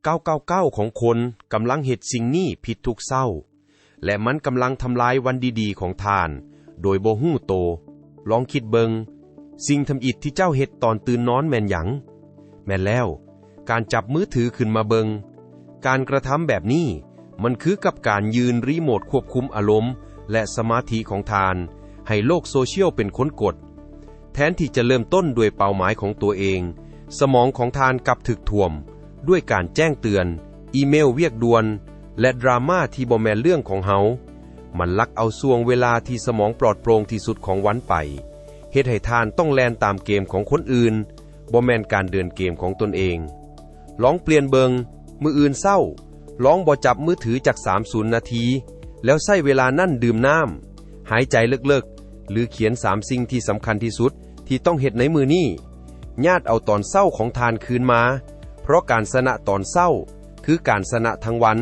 999ของคนกำลังเฮ็ดสิ่งนี้ผิดทุกเช้าและมันกำลังทำลายวันดีๆของทานโดยบ่ฮู้โตลองคิดเบิงสิ่งทำอิฐที่เจ้าเฮ็ดตอนตื่นนอนแม่นหยังแม่นแล้วการจับมือถือขึ้นมาเบิงการกระทำแบบนี้มันคือกับการยืนรีโมทควบคุมอารมณ์และสมาธิของทานให้โลกโซเชียลเป็นคนกดแทนที่จะเริ่มต้นด้วยเป้าหมายของตัวเองสมองของทานกลับถึกท่วมด้วยการแจ้งเตือนอีเมลเวียกด่วนและดราม่าที่บ่แม่นเรื่องของเฮามันลักเอาช่วงเวลาที่สมองปลอดโปร่งที่สุดของวันไปเฮ็ดให้ทานต้องแล่นตามเกมของคนอื่นบ่แม่นการเดินเกมของตนเองลองเปลี่ยนเบิงมื้ออื่นเช้าลองบ่จับมือถือจาก30นาทีแล้วใช้เวลานั่นดื่มน้ำหายใจลึกๆหรือเขียน3สิ่งที่สำคัญที่สุดที่ต้องเฮ็ดในมื้อนี้ญาติเอาตอนเช้าของทานคืนมาเพราะการชนะตอนเช้าคือการชนะทั้งวัน